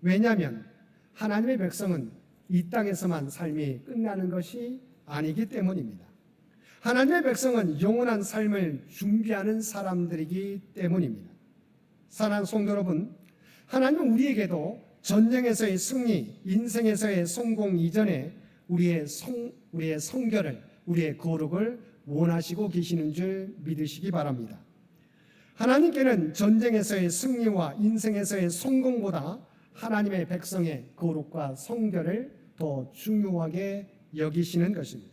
S1: 왜냐하면 하나님의 백성은 이 땅에서만 삶이 끝나는 것이 아니기 때문입니다. 하나님의 백성은 영원한 삶을 준비하는 사람들이기 때문입니다. 사랑하는 성도 여러분, 하나님은 우리에게도 전쟁에서의 승리, 인생에서의 성공 이전에 우리의 성결을, 우리의 거룩을 원하시고 계시는 줄 믿으시기 바랍니다. 하나님께는 전쟁에서의 승리와 인생에서의 성공보다 하나님의 백성의 거룩과 성결을 더 중요하게 여기시는 것입니다.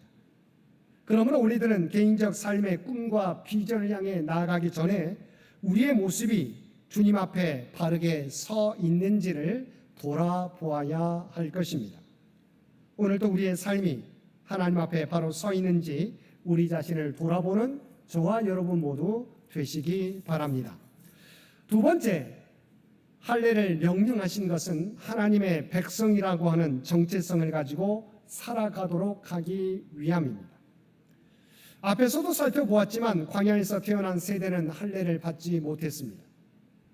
S1: 그러므로 우리들은 개인적 삶의 꿈과 비전을 향해 나아가기 전에 우리의 모습이 주님 앞에 바르게 서 있는지를 돌아보아야 할 것입니다. 오늘도 우리의 삶이 하나님 앞에 바로 서 있는지 우리 자신을 돌아보는 저와 여러분 모두 되시기 바랍니다. 두 번째, 할례를 명령하신 것은 하나님의 백성이라고 하는 정체성을 가지고 살아가도록 하기 위함입니다. 앞에서도 살펴보았지만 광야에서 태어난 세대는 할례를 받지 못했습니다.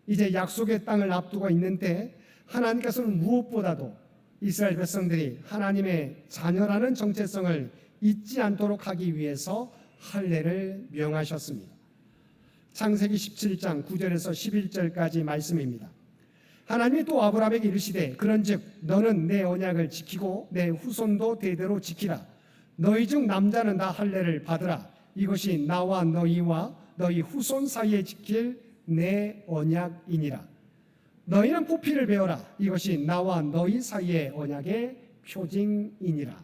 S1: 이제 약속의 땅을 앞두고 있는 때 하나님께서는 무엇보다도 이스라엘 백성들이 하나님의 자녀라는 정체성을 잊지 않도록 하기 위해서 할례를 명하셨습니다. 창세기 17장 9절에서 11절까지 말씀입니다. 하나님이 또 아브라함에게 이르시되 그런즉 너는 내 언약을 지키고 내 후손도 대대로 지키라. 너희 중 남자는 다 할례를 받으라. 이것이 나와 너희와 너희 후손 사이에 지킬 내 언약이니라. 너희는 포피를 베어라. 이것이 나와 너희 사이의 언약의 표징이니라.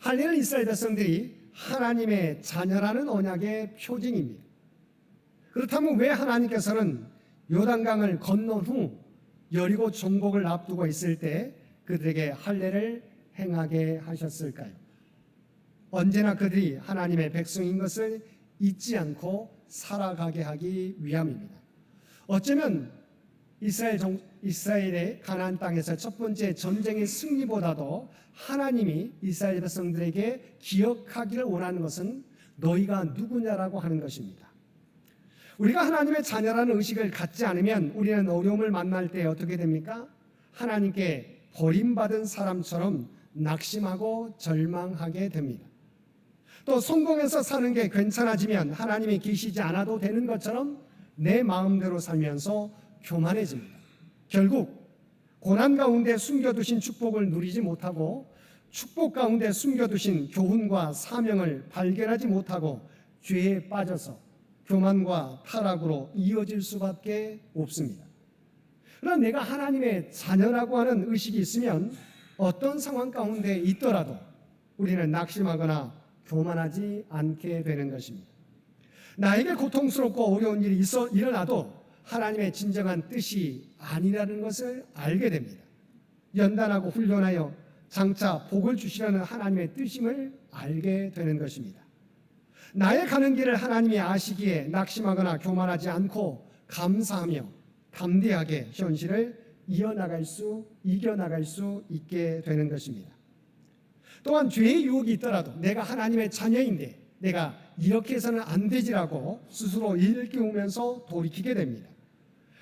S1: 할례는 이스라엘 백성들이 하나님의 자녀라는 언약의 표징입니다. 그렇다면 왜 하나님께서는 요단강을 건넌 후 여리고 정복을 앞두고 있을 때 그들에게 할례를 행하게 하셨을까요? 언제나 그들이 하나님의 백성인 것을 잊지 않고 살아가게 하기 위함입니다. 어쩌면 이스라엘의 가나안 땅에서 첫 번째 전쟁의 승리보다도 하나님이 이스라엘 백성들에게 기억하기를 원하는 것은 너희가 누구냐라고 하는 것입니다. 우리가 하나님의 자녀라는 의식을 갖지 않으면 우리는 어려움을 만날 때 어떻게 됩니까? 하나님께 버림받은 사람처럼 낙심하고 절망하게 됩니다. 또 성공해서 사는 게 괜찮아지면 하나님이 계시지 않아도 되는 것처럼 내 마음대로 살면서 교만해집니다. 결국 고난 가운데 숨겨두신 축복을 누리지 못하고 축복 가운데 숨겨두신 교훈과 사명을 발견하지 못하고 죄에 빠져서
S2: 교만과 타락으로 이어질 수밖에 없습니다. 그러나 내가 하나님의 자녀라고 하는 의식이 있으면 어떤 상황 가운데 있더라도 우리는 낙심하거나 교만하지 않게 되는 것입니다. 나에게 고통스럽고 어려운 일이 일어나도 하나님의 진정한 뜻이 아니라는 것을 알게 됩니다. 연단하고 훈련하여 장차 복을 주시려는 하나님의 뜻임을 알게 되는 것입니다. 나의 가는 길을 하나님이 아시기에 낙심하거나 교만하지 않고 감사하며 담대하게 현실을 이겨나갈 수 있게 되는 것입니다. 또한 죄의 유혹이 있더라도 내가 하나님의 자녀인데 내가 이렇게 해서는 안 되지라고 스스로 일깨우면서 돌이키게 됩니다.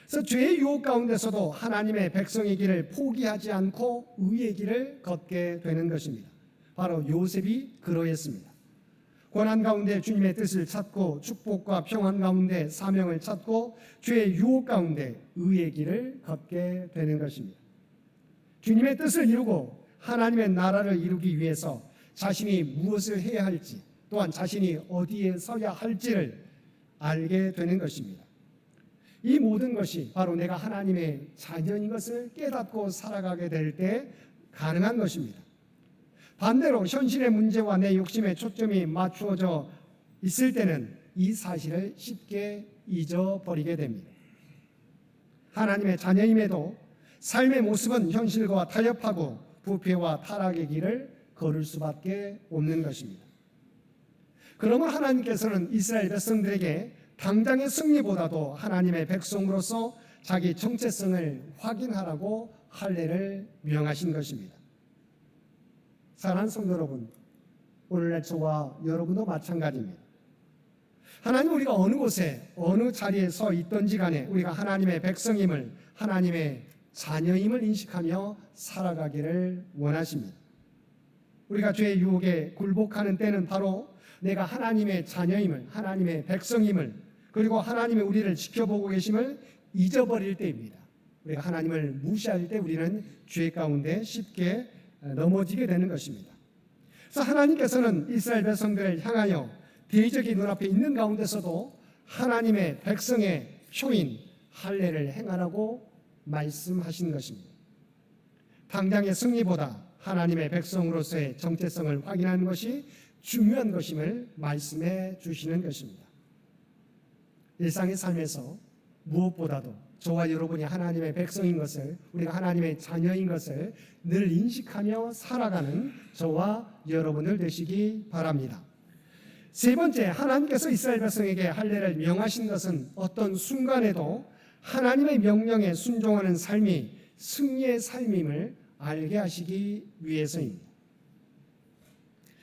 S2: 그래서 죄의 유혹 가운데서도 하나님의 백성의 길을 포기하지 않고 의의 길을 걷게 되는 것입니다. 바로 요셉이 그러했습니다. 고난 가운데 주님의 뜻을 찾고 축복과 평안 가운데 사명을 찾고 죄의 유혹 가운데 의의 길을 걷게 되는 것입니다. 주님의 뜻을 이루고 하나님의 나라를 이루기 위해서 자신이 무엇을 해야 할지 또한 자신이 어디에 서야 할지를 알게 되는 것입니다. 이 모든 것이 바로 내가 하나님의 자녀인 것을 깨닫고 살아가게 될 때 가능한 것입니다. 반대로 현실의 문제와 내 욕심에 초점이 맞추어져 있을 때는 이 사실을 쉽게 잊어버리게 됩니다. 하나님의 자녀임에도 삶의 모습은 현실과 타협하고 부패와 타락의 길을 걸을 수밖에 없는 것입니다. 그러면 하나님께서는 이스라엘 백성들에게 당장의 승리보다도 하나님의 백성으로서 자기 정체성을 확인하라고 할례를 명하신 것입니다. 사랑하는 성도 여러분, 오늘날 저와 여러분도 마찬가지입니다. 하나님 우리가 어느 곳에 어느 자리에 서 있든지 간에 우리가 하나님의 백성임을 하나님의 자녀임을 인식하며 살아가기를 원하십니다. 우리가 죄의 유혹에 굴복하는 때는 바로 내가 하나님의 자녀임을 하나님의 백성임을 그리고 하나님의 우리를 지켜보고 계심을 잊어버릴 때입니다. 우리가 하나님을 무시할 때 우리는 죄 가운데 쉽게 넘어지게 되는 것입니다. 그래서 하나님께서는 이스라엘 백성들을 향하여 대적이 눈앞에 있는 가운데서도 하나님의 백성의 표인 할례를 행하라고 말씀하신 것입니다. 당장의 승리보다 하나님의 백성으로서의 정체성을 확인하는 것이 중요한 것임을 말씀해 주시는 것입니다. 일상의 삶에서 무엇보다도 저와 여러분이 하나님의 백성인 것을 우리가 하나님의 자녀인 것을 늘 인식하며 살아가는 저와 여러분들 되시기 바랍니다. 세 번째, 하나님께서 이스라엘 백성에게 할례를 명하신 것은 어떤 순간에도 하나님의 명령에 순종하는 삶이 승리의 삶임을 알게 하시기 위해서입니다.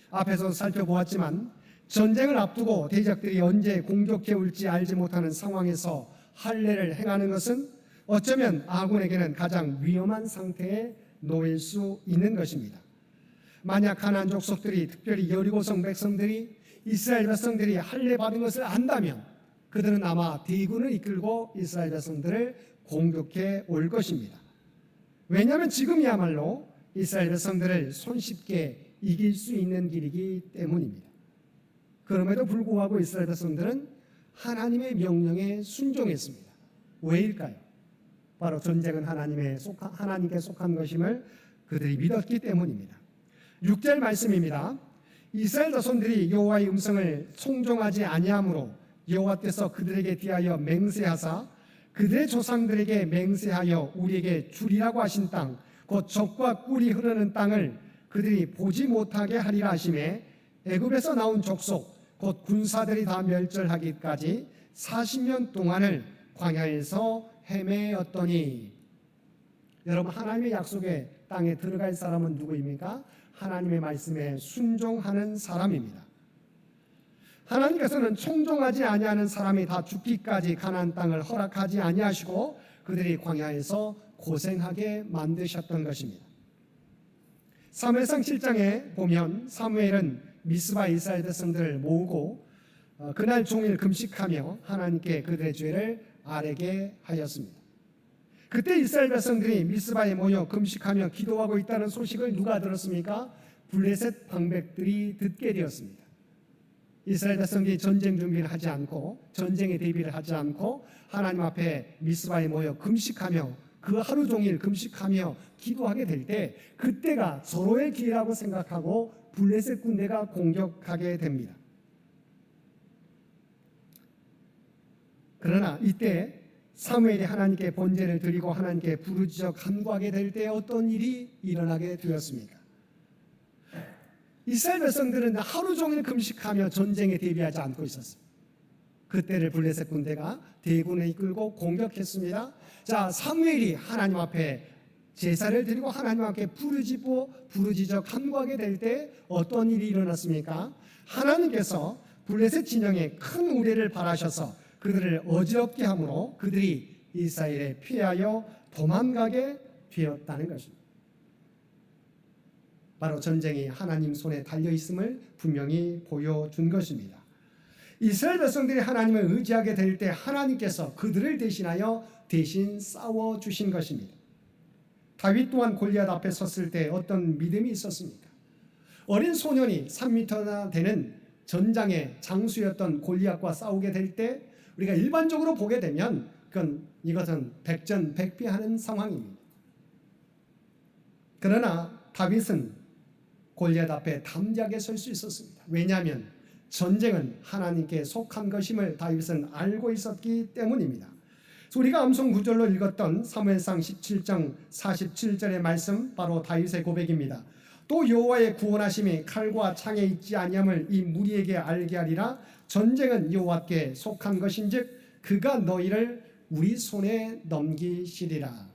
S2: 앞에서 살펴보았지만 전쟁을 앞두고 대적들이 언제 공격해 올지 알지 못하는 상황에서 할례를 행하는 것은 어쩌면 아군에게는 가장 위험한 상태에 놓일 수 있는 것입니다. 만약 가나안 족속들이 특별히 여리고성 백성들이 이스라엘 백성들이 할례 받은 것을 안다면 그들은 아마 대군을 이끌고 이스라엘 백성들을 공격해 올 것입니다. 왜냐하면 지금이야말로 이스라엘 백성들을 손쉽게 이길 수 있는 길이기 때문입니다. 그럼에도 불구하고 이스라엘 백성들은 하나님의 명령에 순종했습니다. 왜일까요? 바로 전쟁은 하나님께 속한 것임을 그들이 믿었기 때문입니다. 6절 말씀입니다. 이스라엘 자손들이 여호와의 음성을 청종하지 아니하므로 여호와께서 그들에게 대하여 맹세하사 그들의 조상들에게 맹세하여 우리에게 주리라고 하신 땅 곧 젖과 꿀이 흐르는 땅을 그들이 보지 못하게 하리라 하시매 애굽에서 나온 족속 곧 군사들이 다 멸절하기까지 40년 동안을 광야에서 헤매었더니 여러분 하나님의 약속의 땅에 들어갈 사람은 누구입니까? 하나님의 말씀에 순종하는 사람입니다. 하나님께서는 청종하지 아니하는 사람이 다 죽기까지 가나안 땅을 허락하지 아니하시고 그들이 광야에서 고생하게 만드셨던 것입니다. 사무엘상 7장에 보면 사무엘은 미스바 이스라엘 백성들을 모으고 그날 종일 금식하며 하나님께 그들의 죄를 아뢰게 하였습니다. 그때 이스라엘 백성들이 미스바에 모여 금식하며 기도하고 있다는 소식을 누가 들었습니까? 블레셋 방백들이 듣게 되었습니다. 이스라엘 백성들이 전쟁 준비를 하지 않고 전쟁에 대비를 하지 않고 하나님 앞에 미스바에 모여 금식하며 그 하루 종일 금식하며 기도하게 될 때 그때가 서로의 기회라고 생각하고 블레셋 군대가 공격하게 됩니다. 그러나 이때 사무엘이 하나님께 번제를 드리고 하나님께 부르짖어 간구하게 될 때 어떤 일이 일어나게 되었습니까? 이스라엘 백성들은 하루 종일 금식하며 전쟁에 대비하지 않고 있었어요. 그때를 블레셋 군대가 대군을 이끌고 공격했습니다. 자, 사무엘이 하나님 앞에 제사를 드리고 하나님 앞에 부르짖어 간구하게 될 때 어떤 일이 일어났습니까? 하나님께서 블레셋 진영에 큰 우레를 발하셔서 그들을 어지럽게 함으로 그들이 이스라엘에 피하여 도망가게 되었다는 것입니다. 바로 전쟁이 하나님 손에 달려 있음을 분명히 보여준 것입니다. 이스라엘 백성들이 하나님을 의지하게 될 때 하나님께서 그들을 대신하여 대신 싸워 주신 것입니다. 다윗 또한 골리앗 앞에 섰을 때 어떤 믿음이 있었습니까? 어린 소년이 3m나 되는 전장의 장수였던 골리앗과 싸우게 될 때 우리가 일반적으로 보게 되면 이것은 백전백패하는 상황입니다. 그러나 다윗은 골리앗 앞에 담대하게 설 수 있었습니다. 왜냐하면 전쟁은 하나님께 속한 것임을 다윗은 알고 있었기 때문입니다. 그래서 우리가 암송 구절로 읽었던 사무엘상 17장 47절의 말씀 바로 다윗의 고백입니다. 또 여호와의 구원하심이 칼과 창에 있지 아니함을 이 무리에게 알게 하리라. 전쟁은 여호와께 속한 것인즉 그가 너희를 우리 손에 넘기시리라.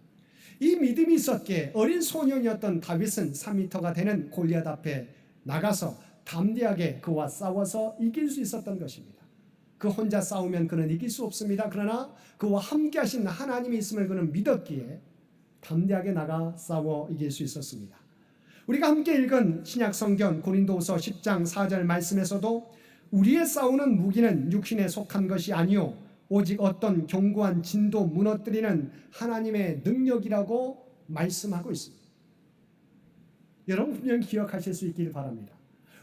S2: 이 믿음이 있었기에 어린 소년이었던 다윗은 3m가 되는 골리앗 앞에 나가서 담대하게 그와 싸워서 이길 수 있었던 것입니다. 그 혼자 싸우면 그는 이길 수 없습니다. 그러나 그와 함께 하신 하나님이 있음을 그는 믿었기에 담대하게 나가 싸워 이길 수 있었습니다. 우리가 함께 읽은 신약 성경 고린도후서 10장 4절 말씀에서도 우리의 싸우는 무기는 육신에 속한 것이 아니요 오직 어떤 견고한 진도 무너뜨리는 하나님의 능력이라고 말씀하고 있습니다. 여러분 분명히 기억하실 수 있길 바랍니다.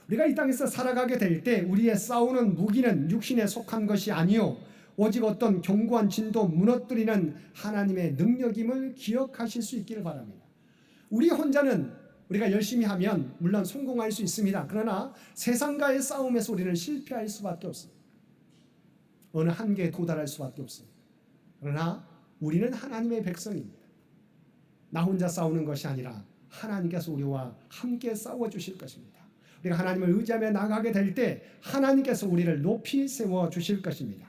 S2: 우리가 이 땅에서 살아가게 될 때 우리의 싸우는 무기는 육신에 속한 것이 아니요 오직 어떤 견고한 진도 무너뜨리는 하나님의 능력임을 기억하실 수 있기를 바랍니다. 우리 혼자는 우리가 열심히 하면 물론 성공할 수 있습니다. 그러나 세상과의 싸움에서 우리는 실패할 수밖에 없습니다. 어느 한계에 도달할 수밖에 없습니다. 그러나 우리는 하나님의 백성입니다. 나 혼자 싸우는 것이 아니라 하나님께서 우리와 함께 싸워주실 것입니다. 우리가 하나님을 의지하며 나가게 될 때 하나님께서 우리를 높이 세워주실 것입니다.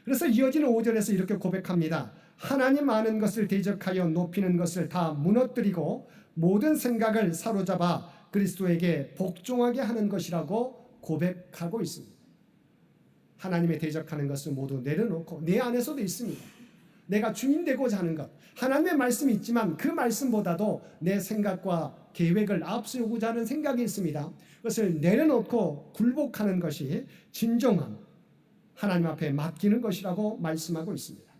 S2: 그래서 이어지는 5절에서 이렇게 고백합니다. 하나님 아는 것을 대적하여 높이는 것을 다 무너뜨리고 모든 생각을 사로잡아 그리스도에게 복종하게 하는 것이라고 고백하고 있습니다. 하나님의 대적하는 것을 모두 내려놓고 내 안에서도 있습니다. 내가 주인 되고자 하는 것, 하나님의 말씀이 있지만 그 말씀보다도 내 생각과 계획을 앞세우고자 하는 생각이 있습니다. 그것을 내려놓고 굴복하는 것이 진정한 하나님 앞에 맡기는 것이라고 말씀하고 있습니다.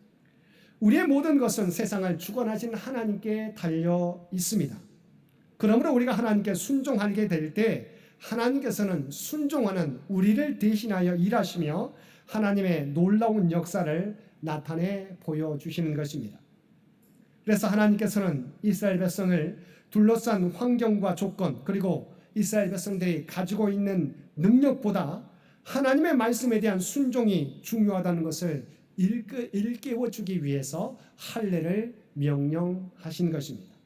S2: 우리의 모든 것은 세상을 주관하신 하나님께 달려 있습니다. 그러므로 우리가 하나님께 순종하게 될 때 하나님께서는 순종하는 우리를 대신하여 일하시며 하나님의 놀라운 역사를 나타내 보여주시는 것입니다. 그래서 하나님께서는 이스라엘 백성을 둘러싼 환경과 조건 그리고 이스라엘 백성들이 가지고 있는 능력보다 하나님의 말씀에 대한 순종이 중요하다는 것을 일깨워주기 위해서 할례를 명령하신 것입니다.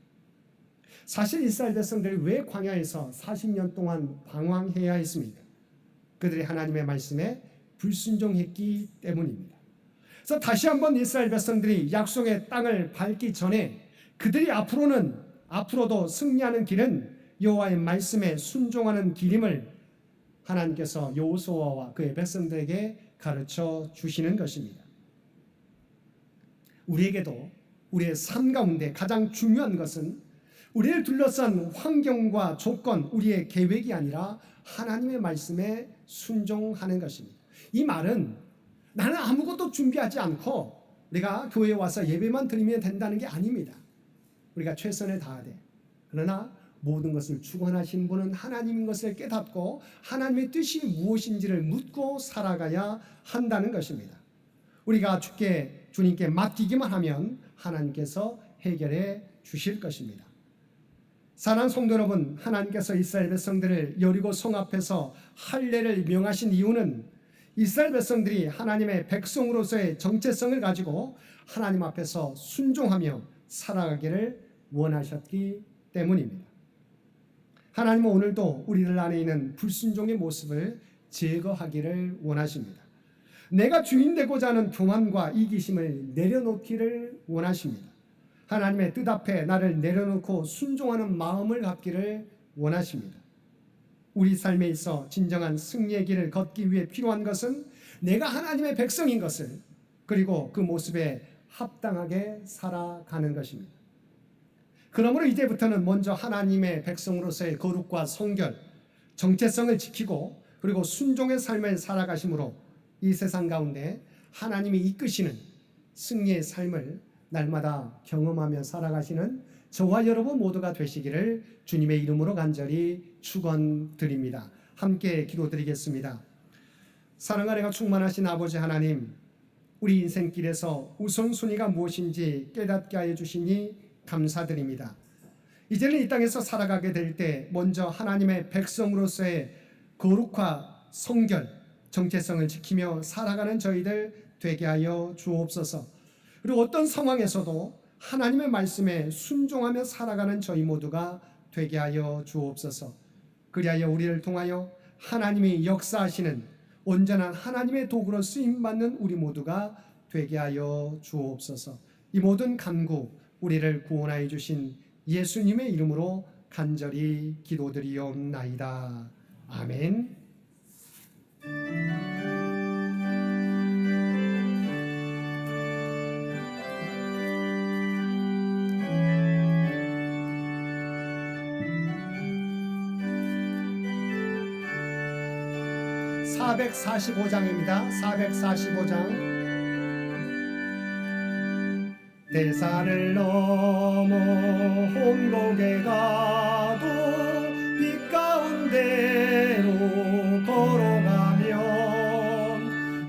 S2: 사실 이스라엘 백성들이 왜 광야에서 40년 동안 방황해야 했습니까? 그들이 하나님의 말씀에 불순종했기 때문입니다. 그래서 다시 한번 이스라엘 백성들이 약속의 땅을 밟기 전에 그들이 앞으로도 승리하는 길은 여호와의 말씀에 순종하는 길임을 하나님께서 여호수아와 그의 백성들에게 가르쳐 주시는 것입니다. 우리에게도 우리의 삶 가운데 가장 중요한 것은 우리를 둘러싼 환경과 조건, 우리의 계획이 아니라 하나님의 말씀에 순종하는 것입니다. 이 말은 나는 아무것도 준비하지 않고 내가 교회에 와서 예배만 드리면 된다는 게 아닙니다. 우리가 최선을 다해야 돼. 그러나 모든 것을 주관하신 분은 하나님인 것을 깨닫고 하나님의 뜻이 무엇인지를 묻고 살아가야 한다는 것입니다. 우리가 주님께 맡기기만 하면 하나님께서 해결해 주실 것입니다. 사랑하는 성도 여러분, 하나님께서 이스라엘 백성들을 여리고 성 앞에서 할례를 명하신 이유는 이스라엘 백성들이 하나님의 백성으로서의 정체성을 가지고 하나님 앞에서 순종하며 살아가기를 원하셨기 때문입니다. 하나님은 오늘도 우리들 안에 있는 불순종의 모습을 제거하기를 원하십니다. 내가 주인 되고자 하는 교만과 이기심을 내려놓기를 원하십니다. 하나님의 뜻 앞에 나를 내려놓고 순종하는 마음을 갖기를 원하십니다. 우리 삶에 있어 진정한 승리의 길을 걷기 위해 필요한 것은 내가 하나님의 백성인 것을, 그리고 그 모습에 합당하게 살아가는 것입니다. 그러므로 이제부터는 먼저 하나님의 백성으로서의 거룩과 성결, 정체성을 지키고 그리고 순종의 삶을 살아가심으로 이 세상 가운데 하나님이 이끄시는 승리의 삶을 날마다 경험하며 살아가시는 저와 여러분 모두가 되시기를 주님의 이름으로 간절히 축원드립니다. 함께 기도드리겠습니다. 사랑과 은혜가 충만하신 아버지 하나님, 우리 인생길에서 우선순위가 무엇인지 깨닫게 하여 주시니 감사드립니다. 이제는 이 땅에서 살아가게 될 때 먼저 하나님의 백성으로서의 거룩과 성결, 정체성을 지키며 살아가는 저희들 되게 하여 주옵소서. 그리고 어떤 상황에서도 하나님의 말씀에 순종하며 살아가는 저희 모두가 되게 하여 주옵소서. 그리하여 우리를 통하여 하나님이 역사하시는 온전한 하나님의 도구로 쓰임받는 우리 모두가 되게 하여 주옵소서. 이 모든 간구 우리를 구원하여 주신 예수님의 이름으로 간절히 기도드리옵나이다. 아멘. (445장입니다) 445장. 대사를 넘어 홍곡에 가도 빛 가운데로 걸어가면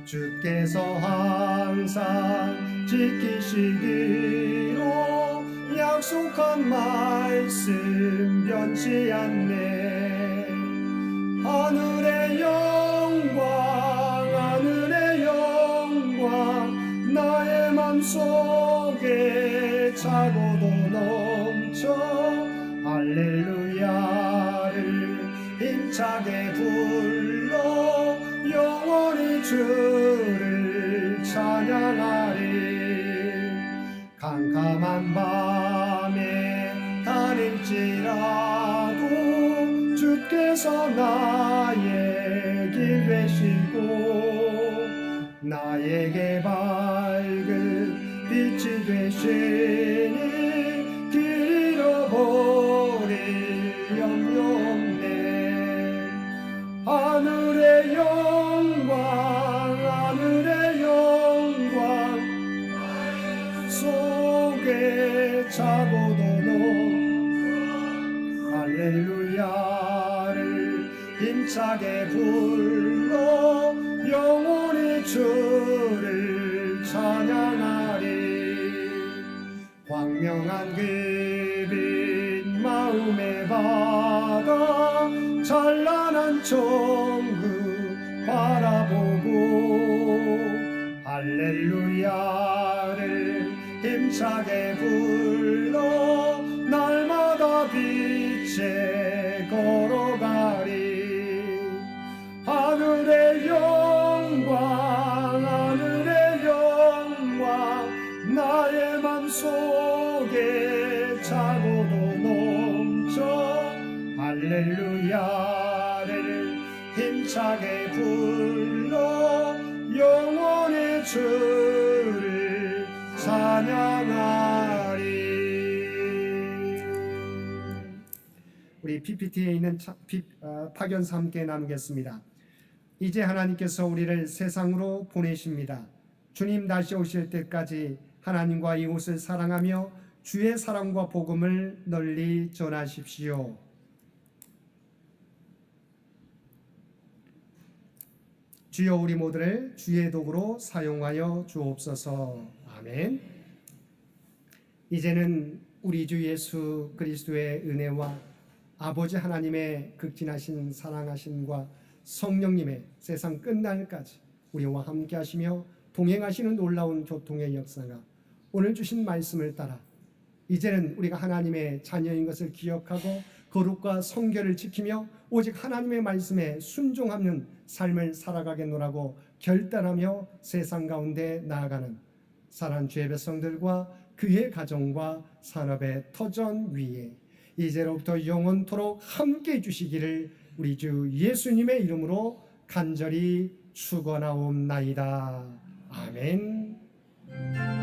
S2: 주께서 항상 지키시기로 약속한 말씀 변치 않네. 하늘의 영광 나의 맘속에 차고도 넘쳐 할렐루야를 힘차게 불러 영원히 주를 찬양하리. 캄캄한 밤에 다닐지라도 주께서 나의 길 되시고 나에게 밝은 빛이 되시니 길 잃어버릴 염려 없네. 하늘의 영광 속에 차고도 할렐루야를 힘차게 불러 영원히 주를 찬양하리. 광명한 그 빛 마음에 받아 찬란한 천국 바라보고 할렐루야를 힘차게 불러 날마다 빛에 걸어가리. 하늘의 영광 나의 맘속에 차고도 넘쳐 할렐루야를 힘차게 불러 영원히 주를 찬양하리. 우리 PPT에 있는 파견사 함께 나누겠습니다. 이제 하나님께서 우리를 세상으로 보내십니다. 주님 다시 오실 때까지 하나님과 이웃을 사랑하며 주의 사랑과 복음을 널리 전하십시오. 주여 우리 모두를 주의 도구로 사용하여 주옵소서. 아멘. 이제는 우리 주 예수 그리스도의 은혜와 아버지 하나님의 극진하신 사랑하심과 성령님의 세상 끝날까지 우리와 함께 하시며 동행하시는 놀라운 교통의 역사가 오늘 주신 말씀을 따라 이제는 우리가 하나님의 자녀인 것을 기억하고 거룩과 성결을 지키며 오직 하나님의 말씀에 순종하는 삶을 살아가겠노라고 결단하며 세상 가운데 나아가는 사랑하는 주의 백성들과 그의 가정과 산업의 터전 위에 이제로부터 영원토록 함께 해주시기를 우리 주 예수님의 이름으로 간절히 축원하옵나이다. 아멘.